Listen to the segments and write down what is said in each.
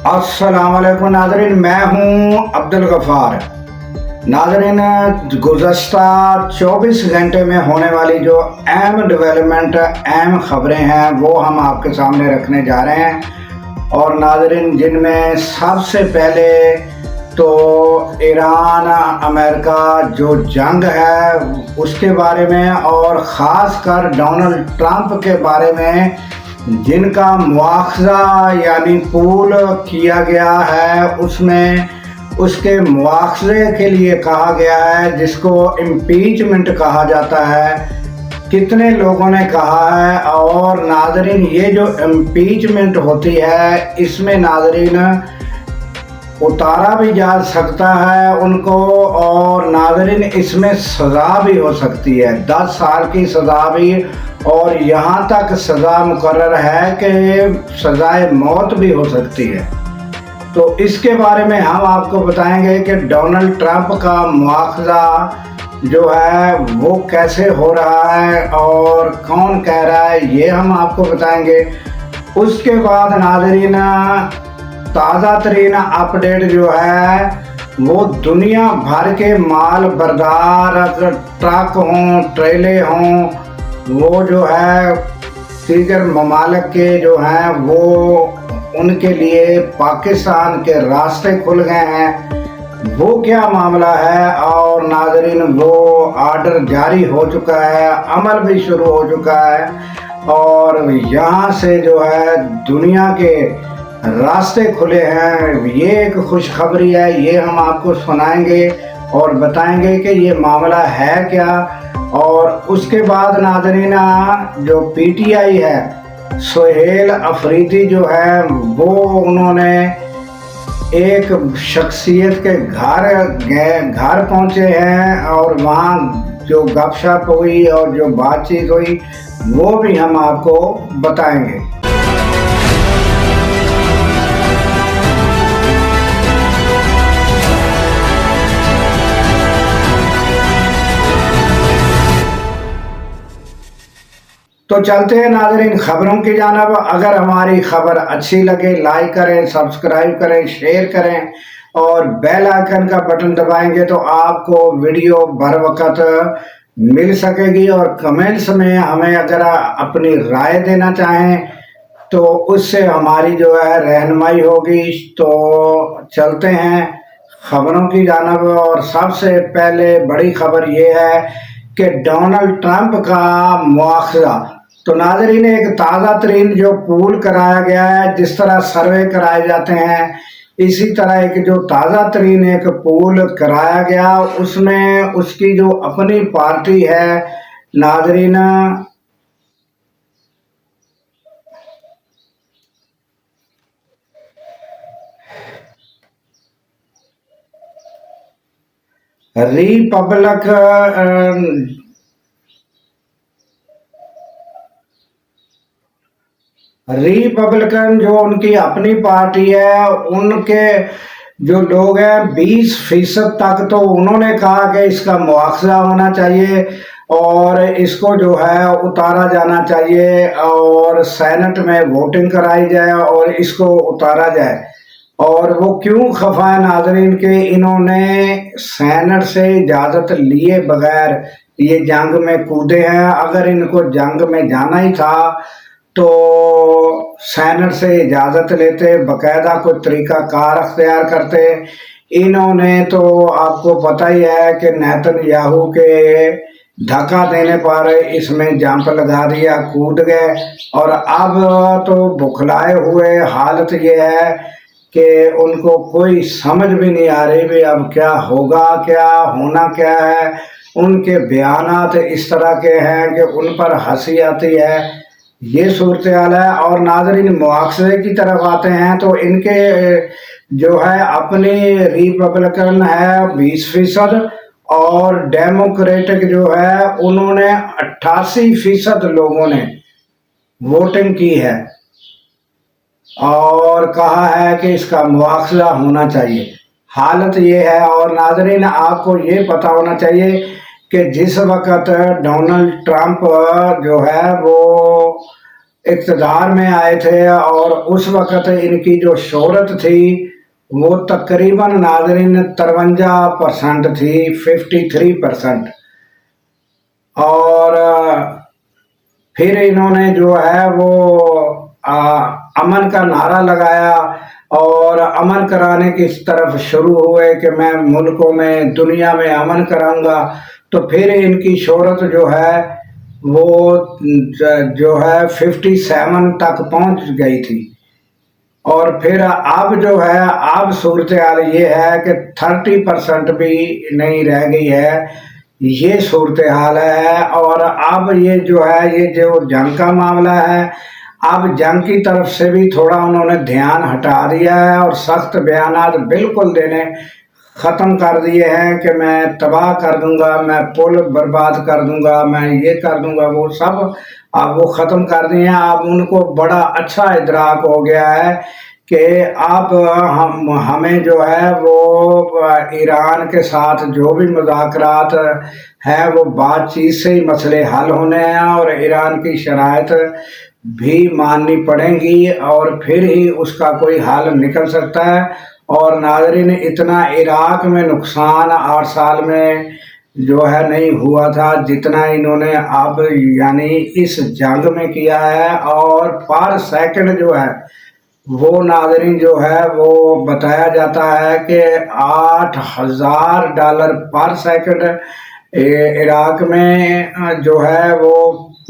अस्सलाम वालेकुम नाज़रीन, मैं हूं अब्दुल गफ़ार। नाज़रीन, गुज़श्ता 24 घंटे में होने वाली जो अहम डेवलपमेंट, अहम ख़बरें हैं वो हम आपके सामने रखने जा रहे हैं। और नाज़रीन, जिनमें सबसे पहले तो ईरान अमेरिका जो जंग है उसके बारे में, और ख़ास कर डोनाल्ड ट्रंप के बारे में जिनका मुआवजा यानी पूल किया गया है, उसमें उसके मुआवजे के लिए कहा गया है, जिसको इम्पीचमेंट कहा जाता है। कितने लोगों ने कहा है। और नाज़रीन, ये जो इम्पीचमेंट होती है इसमें नाज़रीन उतारा भी जा सकता है उनको, और नाज़रीन इसमें सज़ा भी हो सकती है, 10 साल की सज़ा भी, और यहाँ तक सज़ा मुकर्रर है कि सज़ाए मौत भी हो सकती है। तो इसके बारे में हम आपको बताएंगे कि डोनाल्ड ट्रंप का मुआवजा जो है वो कैसे हो रहा है और कौन कह रहा है, ये हम आपको बताएंगे। उसके बाद नाज़रीन, ताज़ा तरीन अपडेट जो है वो दुनिया भर के माल बरदार ट्रक हों, ट्रेले हों, वो जो है दीगर ममालिक के जो हैं वो उनके लिए पाकिस्तान के रास्ते खुल गए हैं। वो क्या मामला है। और नाज़रीन, वो आर्डर जारी हो चुका है, अमल भी शुरू हो चुका है, और यहाँ से जो है दुनिया के रास्ते खुले हैं। ये एक खुशखबरी है, ये हम आपको सुनाएंगे और बताएंगे कि ये मामला है क्या। और उसके बाद नाज़रीन, जो पीटीआई है, सुहेल अफरीदी जो है वो उन्होंने एक शख्सियत के घर पहुंचे हैं, और वहाँ जो गपशप हुई और जो बातचीत हुई वो भी हम आपको बताएंगे। तो चलते हैं नाज़रीन खबरों की जानिब। अगर हमारी खबर अच्छी लगे लाइक करें, सब्सक्राइब करें, शेयर करें, और बेल आइकन का बटन दबाएंगे तो आपको वीडियो बर वक्त मिल सकेगी। और कमेंट्स में हमें अगर अपनी राय देना चाहें तो उससे हमारी जो है रहनुमाई होगी। तो चलते हैं खबरों की जानिब। और सबसे पहले बड़ी खबर ये है कि डोनाल्ड ट्रंप का मुआवजा। तो नाज़रीन, एक ताज़ा तरीन जो पूल कराया गया है, जिस तरह सर्वे कराए जाते हैं इसी तरह एक जो ताज़ा तरीन एक पूल कराया गया, उसमें उसकी जो अपनी पार्टी है नाज़रीन, रिपब्लिक रिपब्लिकन जो उनकी अपनी पार्टी है, उनके जो लोग हैं 20% तक तो उन्होंने कहा कि इसका मुआवजा होना चाहिए और इसको जो है उतारा जाना चाहिए, और सेनेट में वोटिंग कराई जाए और इसको उतारा जाए। और वो क्यों खफा है नाज़रीन के इन्होंने सेनेट से इजाज़त लिए बगैर ये जंग में कूदे हैं। अगर इनको जंग में जाना ही था तो सेनेट से इजाज़त लेते, बाकायदा कोई तरीका कार अख्तियार करते। इन्होंने तो आपको पता ही है कि नेतन्याहू के धक्का देने पर इसमें जंप लगा दिया, कूद गए, और अब तो बुखलाए हुए हालत ये है कि उनको कोई समझ भी नहीं आ रही भी अब क्या होगा, क्या होना क्या है। उनके बयानात इस तरह के हैं कि उन पर हंसी आती है। ये सूरत हाल है। और नाज़रीन, मुआवजे की तरफ आते हैं तो इनके जो है अपनी रिपब्लिकन है 20%, और डेमोक्रेटिक जो है उन्होंने 88% लोगों ने वोटिंग की है और कहा है कि इसका मुआवजा होना चाहिए। हालत ये है। और नाज़रीन, आपको ये पता होना चाहिए कि जिस वक़्त डोनाल्ड ट्रंप जो है वो इक़्तिदार में आए थे और उस वक़्त इनकी जो शोहरत थी वो तकरीबन नाज़रीन 53% थी, 53%। और फिर इन्होंने जो है वो अमन का नारा लगाया और अमन कराने की तरफ शुरू हुए कि मैं मुल्कों में दुनिया में अमन कराऊंगा। तो फिर इनकी शोहरत जो है वो जो है 57 तक पहुंच गई थी। और फिर अब जो है अब सूरत हाल ये है कि 30% भी नहीं रह गई है, ये सूरत हाल है। और अब ये जो है ये जो जंग का मामला है, अब जंग की तरफ से भी थोड़ा उन्होंने ध्यान हटा दिया है और सख्त बयानात बिल्कुल देने ख़त्म कर दिए हैं कि मैं तबाह कर दूंगा, मैं पुल बर्बाद कर दूंगा, मैं ये कर दूंगा, वो सब अब वो ख़त्म कर दिए हैं। अब उनको बड़ा अच्छा इदराक हो गया है कि अब हमें जो है वो ईरान के साथ जो भी मुज़ाकरात है वो बातचीत से ही मसले हल होने हैं और ईरान की शराइत भी माननी पड़ेंगी और फिर ही उसका कोई हल निकल सकता है। और नाज़रीन, इतना इराक में नुकसान 8 साल में जो है नहीं हुआ था जितना इन्होंने अब यानी इस जंग में किया है। और पर सेकंड जो है वो नाज़रीन जो है वो बताया जाता है कि $8,000 पर सेकंड इराक में जो है वो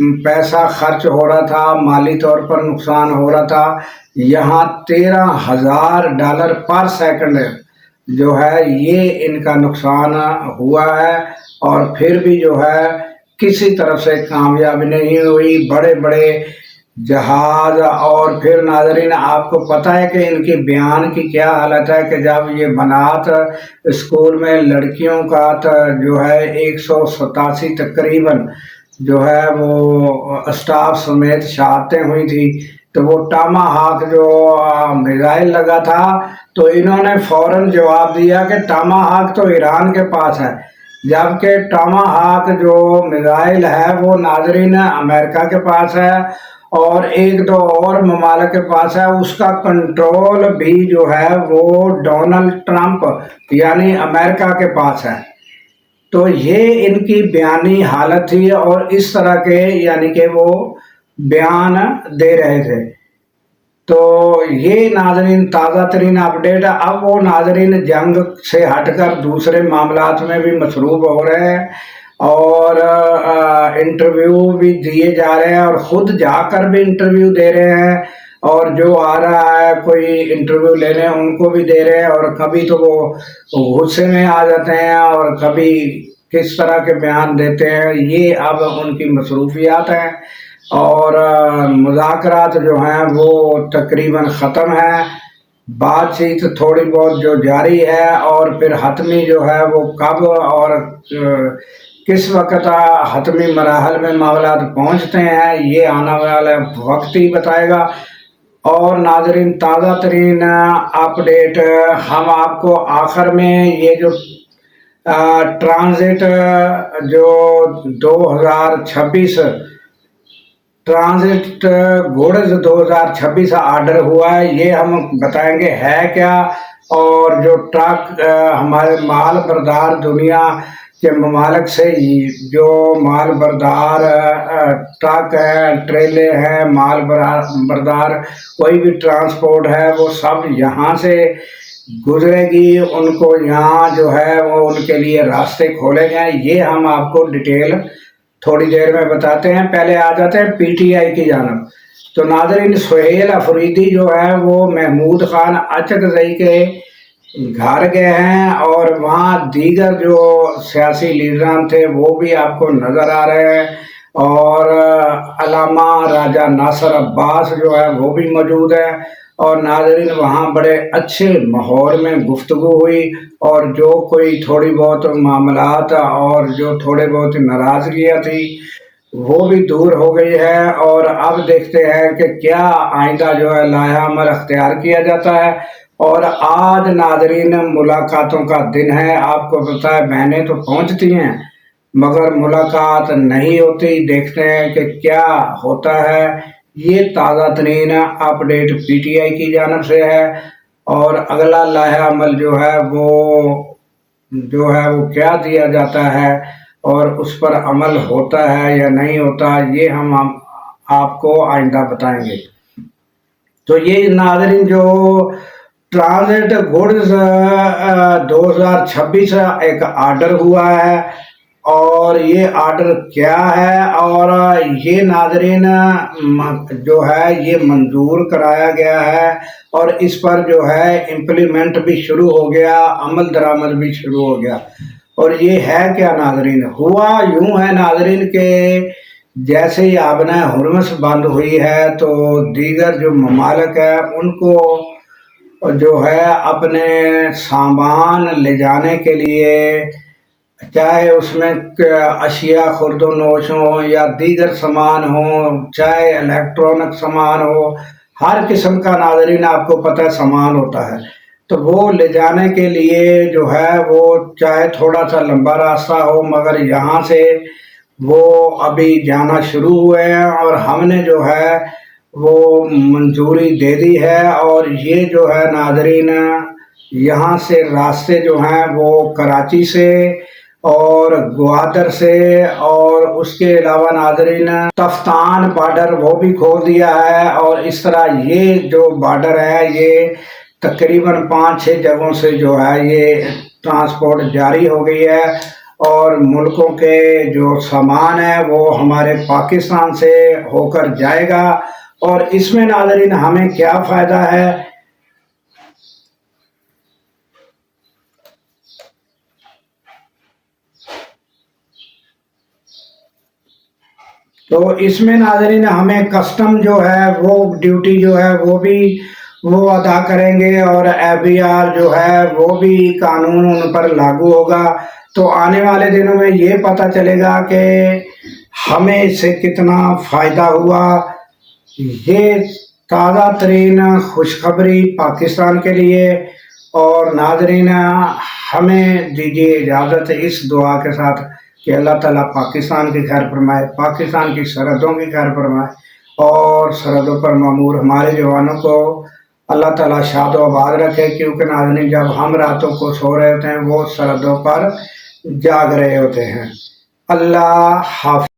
पैसा खर्च हो रहा था, माली तौर पर नुकसान हो रहा था। यहाँ $13,000 पर सेकंड जो है ये इनका नुकसान हुआ है। और फिर भी जो है किसी तरफ से कामयाबी नहीं हुई। बड़े बड़े जहाज और फिर नाज़रीन आपको पता है कि इनकी बयान की क्या हालत है कि जब ये बनात स्कूल में लड़कियों का जो है 187 तकरीबन जो है वो स्टाफ समेत शहादतें हुई थी, तो वो टामाहाक जो मिसाइल लगा था तो इन्होंने फौरन जवाब दिया कि टामाहाक तो ईरान के पास है, जबकि टामाहाक जो मिसाइल है वो नाज़रीन अमेरिका के पास है और एक दो और ममालिक के पास है। उसका कंट्रोल भी जो है वो डोनाल्ड ट्रंप यानी अमेरिका के पास है। तो ये इनकी बयानी हालत थी और इस तरह के यानी कि वो बयान दे रहे थे। तो ये नाज़रीन ताज़ा तरीन अपडेट है। अब वो नाज़रीन जंग से हटकर दूसरे मामलात में भी मसरूफ़ हो रहे हैं और इंटरव्यू भी दिए जा रहे हैं और ख़ुद जाकर भी इंटरव्यू दे रहे हैं और जो आ रहा है कोई इंटरव्यू लेने उनको भी दे रहे हैं। और कभी तो वो गुस्से में आ जाते हैं और कभी किस तरह के बयान देते हैं, ये अब उनकी मसरूफियात हैं। और मुज़ाकरात जो हैं वो तकरीबन ख़त्म है, बातचीत थोड़ी बहुत जो जारी है और फिर हतमी जो है वो कब और किस वक्त हतमी मराहल में मामलात पहुँचते हैं ये आने वाला वक्त ही बताएगा। और नाज़रीन ताज़ा तरीन अपडेट हम आपको आखिर में ये जो ट्रांजिट जो 2026 ट्रांजिट गुड्स 2026 ऑर्डर हुआ है ये हम बताएंगे है क्या। और जो ट्रक हमारे माल बरदार दुनिया के ममालिक से जो माल बरदार ट्रक है, ट्रेले हैं, माल बरदार कोई भी ट्रांसपोर्ट है वो सब यहाँ से गुजरेगी, उनको यहाँ जो है वो उनके लिए रास्ते खोले गए। ये हम आपको डिटेल थोड़ी देर में बताते हैं। पहले आ जाते हैं पीटीआई की जानब। तो नाज़रीन सुहेल अफरीदी जो है वो महमूद खान अचकज़ई के घर गए हैं और वहाँ दीगर जो सियासी लीडरान थे वो भी आपको नज़र आ रहे हैं और अलामा राजा नासिर अब्बास जो है वो भी मौजूद है। और नाज़रीन वहाँ बड़े अच्छे माहौल में गुफ्तगू हुई और जो कोई थोड़ी बहुत मामलात और जो थोड़े बहुत नाराज़गियाँ थी वो भी दूर हो गई है। और अब देखते हैं कि क्या आइंदा जो है लाया अमल अख्तियार किया जाता है। और आज नाज़रीन मुलाकातों का दिन है। आपको पता है बहनें तो पहुंचती हैं मगर मुलाकात नहीं होती। देखते हैं कि क्या होता है। ये ताज़ा तरीन अपडेट PTI की जानब से है। और अगला लाहे अमल जो है वो क्या दिया जाता है और उस पर अमल होता है या नहीं होता, ये हम आपको आइंदा बताएंगे। तो ये नाज़रीन जो ट्रांजिट गुड्स 2026 एक आर्डर हुआ है, और ये आर्डर क्या है, और ये नाज़रीन जो है ये मंजूर कराया गया है, और इस पर जो है इम्प्लीमेंट भी शुरू हो गया, अमल दरामद भी शुरू हो गया। और ये है क्या नाज़रीन, हुआ यूं है नाज़रीन के जैसे ही आपने हुर्मस बंद हुई है तो दीगर जो ममालिक है उनको जो है अपने सामान ले जाने के लिए, चाहे उसमें अशिया खुर्दो नोश हो या दीगर सामान हो, चाहे इलेक्ट्रॉनिक सामान हो, हर किस्म का नाज़रीन आपको पता है सामान होता है। तो वो ले जाने के लिए जो है वो चाहे थोड़ा सा लंबा रास्ता हो, मगर यहाँ से वो अभी जाना शुरू हुए हैं और हमने जो है वो मंजूरी दे दी है। और ये जो है नाज़रीन यहाँ से रास्ते जो हैं वो कराची से और ग्वादर से, और उसके अलावा नाज़रीन तफ्तान बॉर्डर वो भी खोल दिया है। और इस तरह ये जो बॉर्डर है ये तकरीबन 5-6 जगहों से जो है ये ट्रांसपोर्ट जारी हो गई है, और मुल्कों के जो सामान है वो हमारे पाकिस्तान से होकर जाएगा। और इसमें नाज़रीन हमें क्या फ़ायदा है, तो इसमें नाज़रीन हमें कस्टम जो है वो ड्यूटी जो है वो अदा करेंगे, और FBR जो है वो भी कानून उन पर लागू होगा। तो आने वाले दिनों में ये पता चलेगा कि हमें इससे कितना फ़ायदा हुआ। ये ताज़ा तरीन खुशखबरी पाकिस्तान के लिए। और नाज़रीन हमें दीजिए इजाज़त इस दुआ के साथ कि अल्लाह ताला पाकिस्तान की खैर फरमाए, पाकिस्तान की सरहदों की खैर फरमाए, और सरहदों पर मामूर हमारे जवानों को अल्लाह ताला शाद व आबाद रखे। क्योंकि नाज़रीन जब हम रातों को सो रहे होते हैं वो सरहदों पर जाग रहे होते हैं। अल्लाह हाफ़िज़।